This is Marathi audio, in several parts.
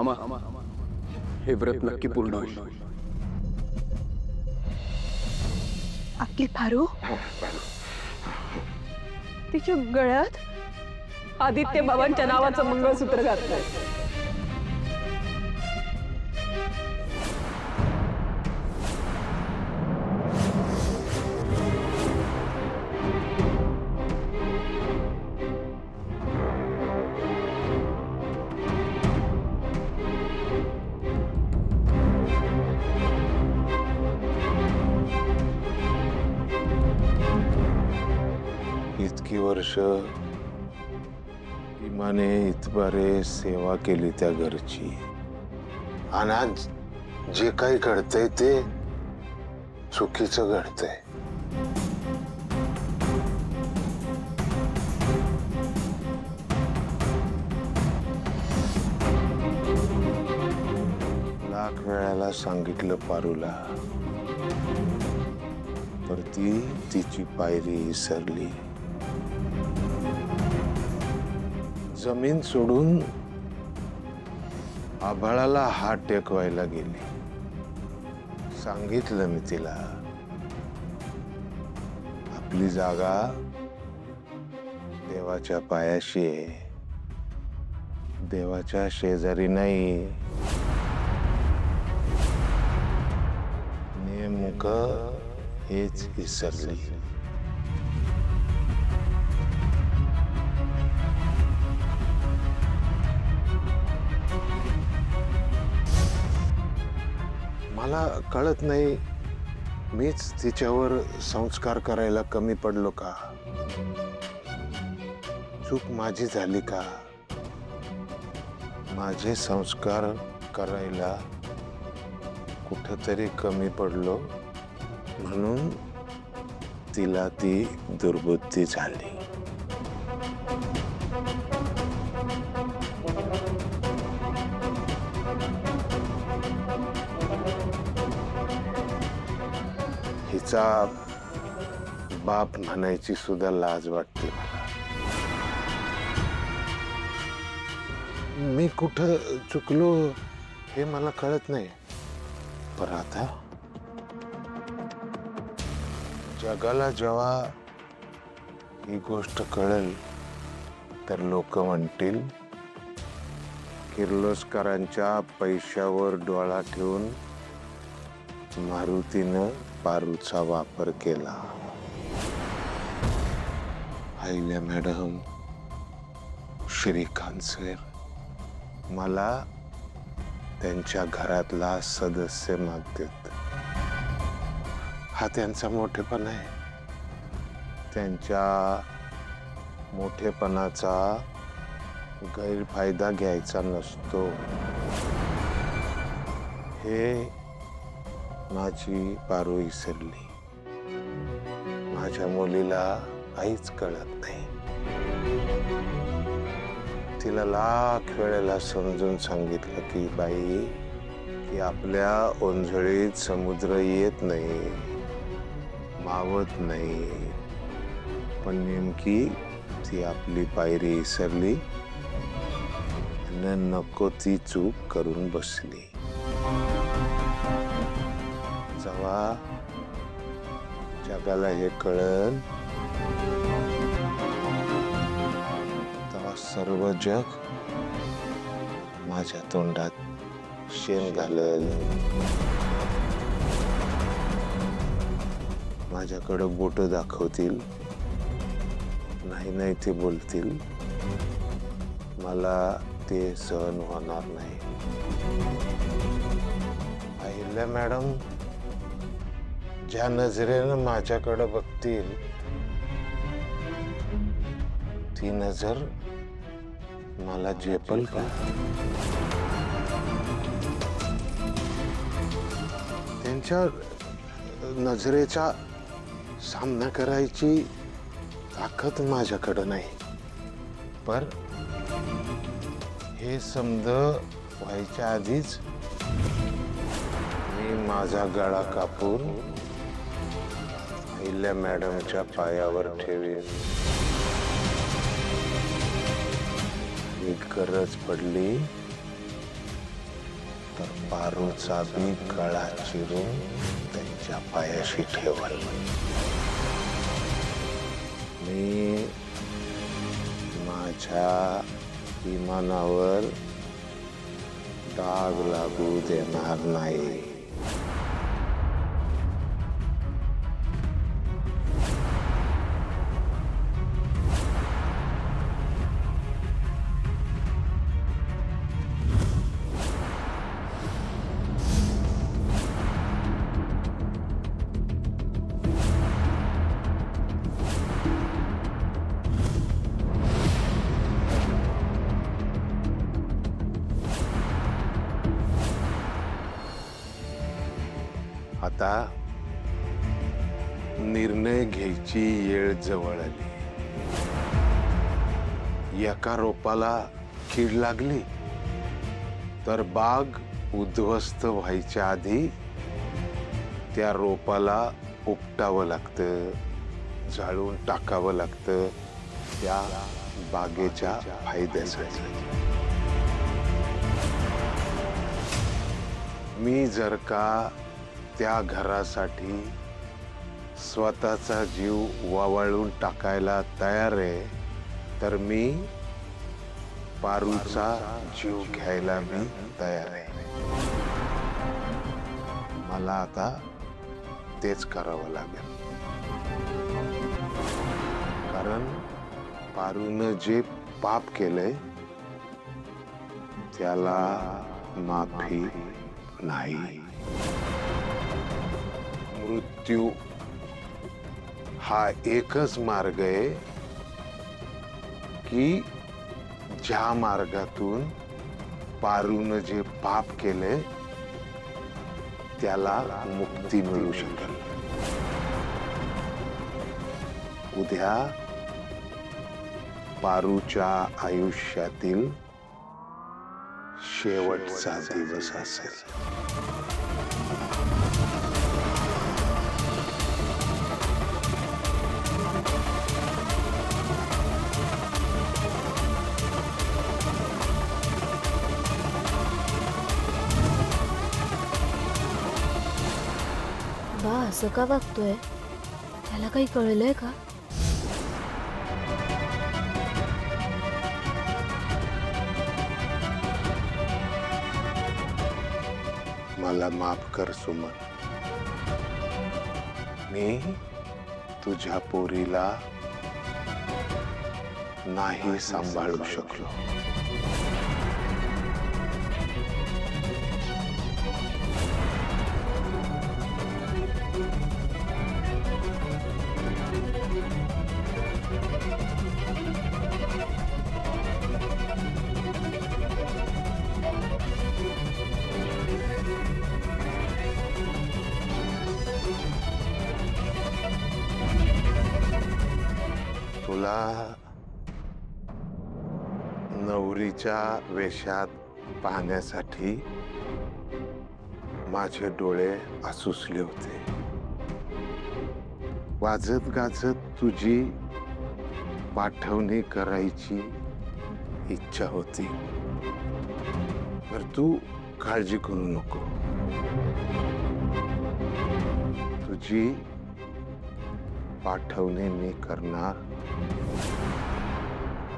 मामा, हे व्रत नक्की पूर्ण होईल. आपली पारू तिच्या गळ्यात आदित्य बाबांच्या नावाचं मंगळसूत्र घातलंय. इतकी वर्ष इमाने इतबारे सेवा केली त्या घरची, आणि आज जे काही घडतंय ते चुकीचं घडतंय. लाख वेळाला सांगितलं पारूला, तर ती तिची पायरी विसरली. जमीन सोडून आभाळाला हात टेकवायला गेली. सांगितलं मी तिला, आपली जागा देवाच्या पायाशी आहे, देवाच्या शेजारी नाही. नेमकं हेच विसरली. मला कळत नाही, मीच तिच्यावर संस्कार करायला कमी पडलो का? चूक माझी झाली का? माझे संस्कार करायला कुठंतरी कमी पडलो, म्हणून तिला ती दुर्बुद्धी झाली. हिचा बाप म्हणायची सुद्धा लाज वाटते मला. मी कुठं चुकलो हे मला कळत नाही. पण आता जगाला जेव्हा ही गोष्ट कळेल, तर लोक म्हणतील किर्लोस्करांच्या पैशावर डोळा ठेवून मारुतीनं पारूचा वापर केला. आईल्या मॅडम, श्रीकांत सर मला त्यांच्या घरातला सदस्य मागतात. हा त्यांचा मोठेपणा आहे. त्यांच्या मोठेपणाचा गैरफायदा घ्यायचा नसतो. हे माझी पारू विसरली. माझ्या मुलीला काहीच कळत नाही. तिला लाख वेळेला समजून सांगितलं की बाई, की आपल्या ओंजळीत समुद्र येत नाही, मावत नाही. पण नेमकी ती आपली पायरी विसरली आणि नको ती चूक करून बसली. जेव्हा जगाला हे कळलं, तेव्हा सर्व जग माझ्या तोंडात शेण घालल, माझ्याकडं बोट दाखवतील, नाही नाही ते बोलतील. मला ते सहन होणार नाही. आहिल्या मॅडम ज्या नजरेनं माझ्याकडे बघतील, ती नजर मला झेपल का? त्यांच्या नजरेचा सामना करायची ताकद माझ्याकडं नाही. पर हे समज व्हायच्या आधीच मी माझा गळा कापून अहिल्या मॅडमच्या पायावर ठेवीन. एक गरज पडली पारूचा बी गळा चिरून त्यांच्या पायाशी ठेवल. मी माझ्या इमानावर डाग लागू देणार नाही. आता निर्णय घ्यायची वेळ जवळ आली. एका रोपाला कीड लागली तर बाग उद्ध्वस्त व्हायच्या आधी त्या रोपाला उपटावं लागतं, जाळून टाकावं लागतं त्या बागेच्या फायद्यासाठी. मी जर का त्या घरासाठी स्वतःचा जीव वावळून टाकायला तयार आहे तर मी पारूचा जीव घ्यायला मी तयार आहे. मला आता तेच करावं लागेल. कारण पारूनं जे पाप केलंय त्याला माफी नाही. मृत्यू हा एकच मार्ग आहे की ज्या मार्गातून पारूनं जे पाप केले त्याला मुक्ती मिळू शकेल. उद्या पारूच्या आयुष्यातील शेवटचा दिवस असेल. बा असं का वागतोय? त्याला काही कळलंय का? मला माफ कर सुमन. मी तुझ्या पोरीला नाही सांभाळू शकलो. तुला नवरीच्या वेशात पाहण्यासाठी माझे डोळे आसुसले होते. वाजत गाजत तुझी पाठवणी करायची इच्छा होती. तर तू काळजी करू नको. तुझी पाठवणी मी करणार,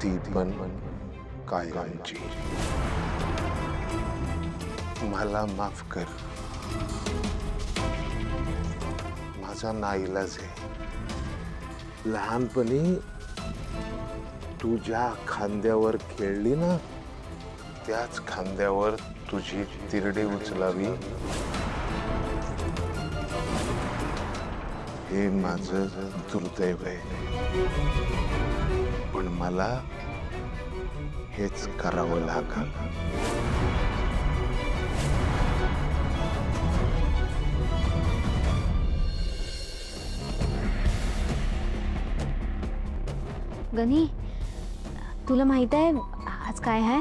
ती पण कायमची. मला माफ कर. माझा नाईलाज आहे. लहानपणी तू ज्या खांद्यावर खेळली ना त्याच खांद्यावर तुझी तिरडी उचलावी हे माझं दुर्दैव आहे. पण मला हेच करावं लागल. गणी, तुला माहित आहे आज काय आहे?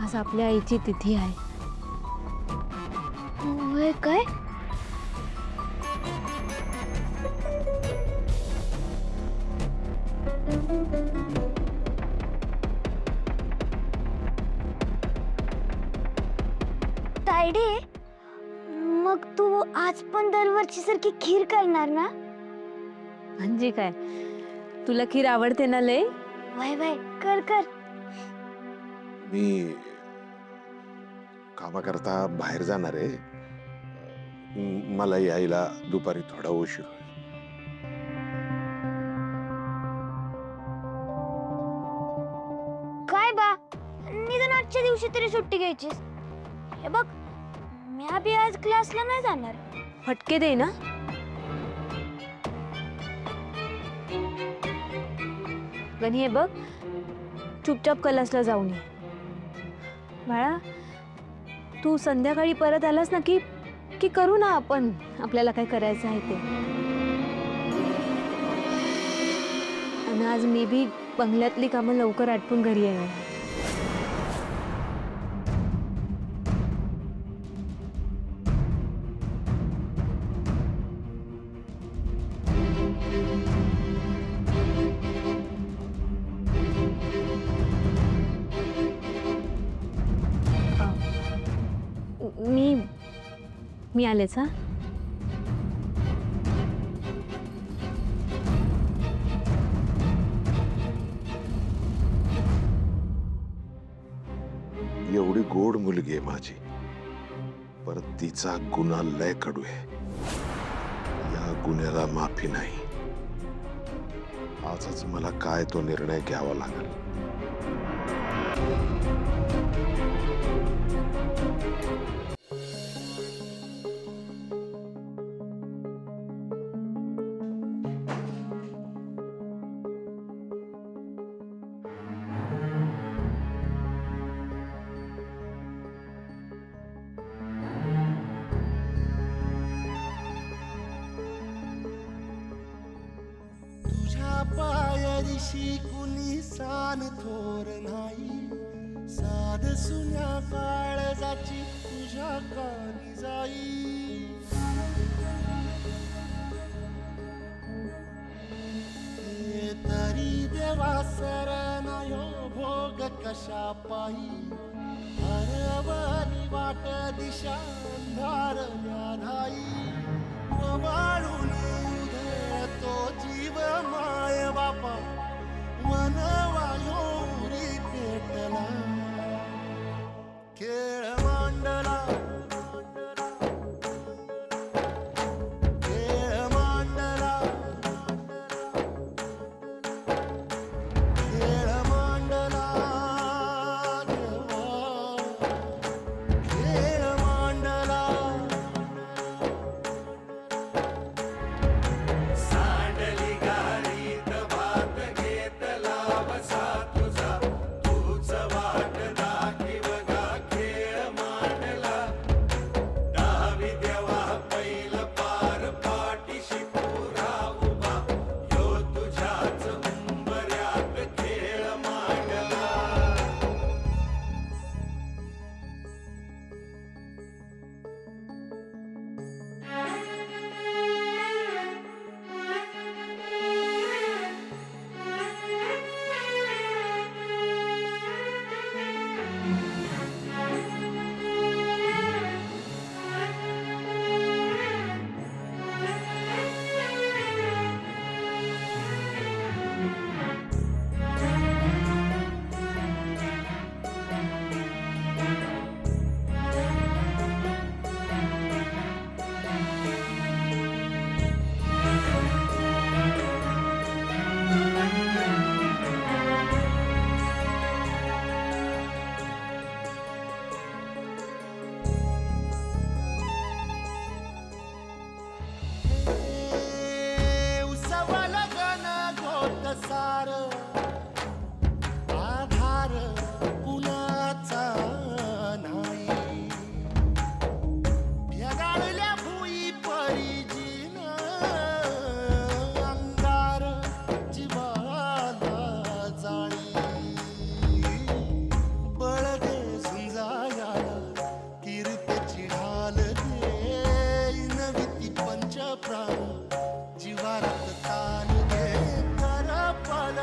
आज आपल्या आईची तिथी आहे. होय काय? तायडे, मग तू आज पण दरवर्षी सारखी खीर करणार ना? म्हणजे काय, तुला खीर आवडते ना लय? वय वय, कर कर. मी कामाकरता बाहेर जाणार आहे. मला यायला दुपारी थोडा उशीर होईल. काय बा, निदान आजच्या दिवशी तरी सुट्टी घ्यायचीस. हे बघ, मी अभि आज क्लासला नाही जाणार. फटके दे ना. गणी हे बघ, चुपचाप क्लासला जाऊन ये. बाळा, तू संध्याकाळी परत आलास ना की करू ना आपण आपल्याला काय करायचं आहे ते. आणि आज मी बी बंगल्यातली कामं लवकर आटपून घरी येणार. मी आलेच हा. एवढी गोड मुलगी आहे माझी, परत तिचा गुन्हा लय कडू आहे. या गुन्ह्याला माफी नाही. आजच मला काय तो निर्णय घ्यावा लागेल. पायरीशी कुणी सान थोर नाही. साध सुन्या काळजाची तुझ्या कानी जाई. हे तरी देवा सरनायो भोग कशा पायी. हरवली वाट दिशा अंधारल्या धाई. वाळून तो जीव माय बापा वनवायोरी पेटला. खेळ मांडला, खेळ मांडला, खेळ मांडला देवा, खेळ मांडला. सार आधार कुणाचा नाही. भेगाळल्या भुई परिजीन अंगार जीवाला जाणी. बळ दे झुंजायाला कीर्तीची ढाल दे. नविती पंच प्राण जीवारात तान दे. कर पल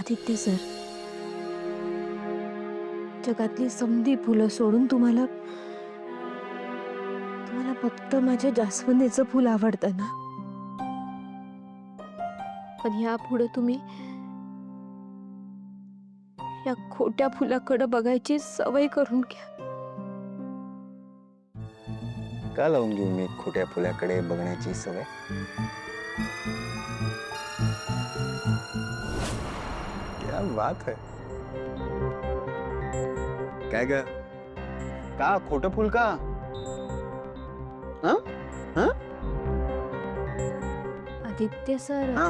आदित्य सर, जगातली समधी फुलं सोडून तुम्हाला फक्त माझ्या जास्वंदीचं फुल आवडतं ना? पण यापुढे तुम्ही या खोट्या फुलाकडे बघायची सवय करून घ्या. का लावून घेऊ मी खोट्या फुलाकडे बघण्याची सवय? क्या बात है. काय ग? का खोटं फुल का? आदित्य सर, हा?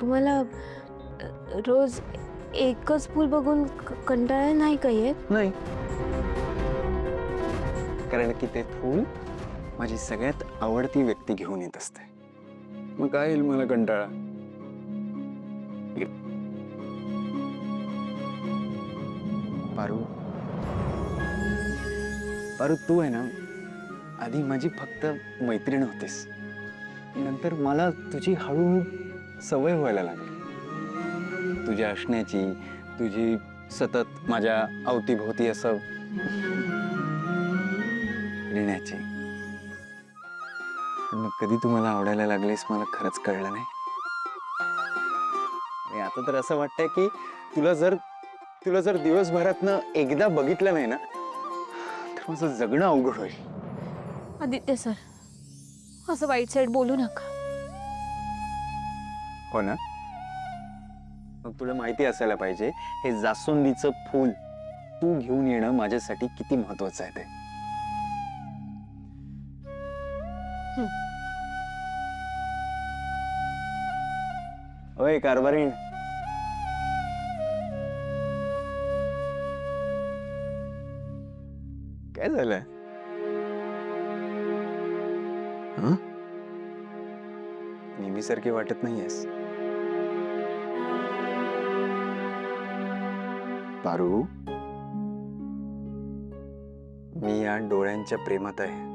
तुम्हाला रोज एकच फुल बघून कंटाळा नाही का येत? नाही, कारण की ते फुल माझी सगळ्यात आवडती व्यक्ती घेऊन येत असते. मग काय येईल मला कंटाळा? पारू, पारू तू आहे ना, आधी माझी फक्त मैत्रीण होतीस, नंतर मला तुझी हळूहळू सवय व्हायला लागली. तुझ्या असण्याची, तुझी सतत माझ्या अवतीभोवती असं लिहिण्याची. मग कधी तू मला आवडायला लागलीस मला खरंच कळलं नाही. आणि आता तर असं वाटतंय की तुला जर दिवसभरातनं एकदा बघितलं नाही ना, तर माझं जगणं अवघड होईल. आदित्य सर, असं वाईट साईड बोलू नका. हो ना? मग तुला माहिती असायला पाहिजे हे जास्वंदीचं फूल तू घेऊन येणं माझ्यासाठी किती महत्वाचं आहे ते. ओय कारभारीण, काय झालं? नेहमीसारखी वाटत नाहीयेस. पारू, मी या डोळ्यांच्या प्रेमात आहे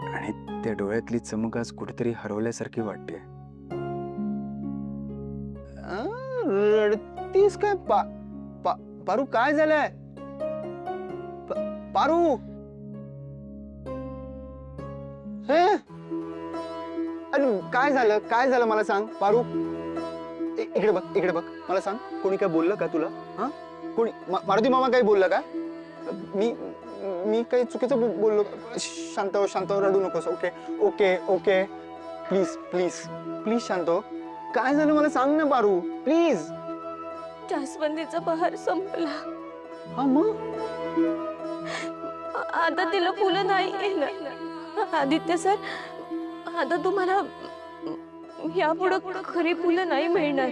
आणि त्या डोळ्यातली चमक आज कुठेतरी हरवल्यासारखी वाटते. रडतीस काय? पारू काय झालंय? पारू, हे अरे काय झालं मला सांग. पारू, इकडे बघ मला सांग, कोणी काय बोललं का तुला? हा, कोणी मारुती मामा काही बोललं का? मी काही चुकीचं बोललो? शांत हो, रडू नकोस. ओके प्लीज शांत हो. काय झालं मला सांग ना पारू, प्लीज. जास्वंदीचा बहार संपला. हा मग? आता तिला फुलं नाही येणार. आदित्य सर, आता तुम्हाला यापुढे खरी फुलं नाही मिळणार.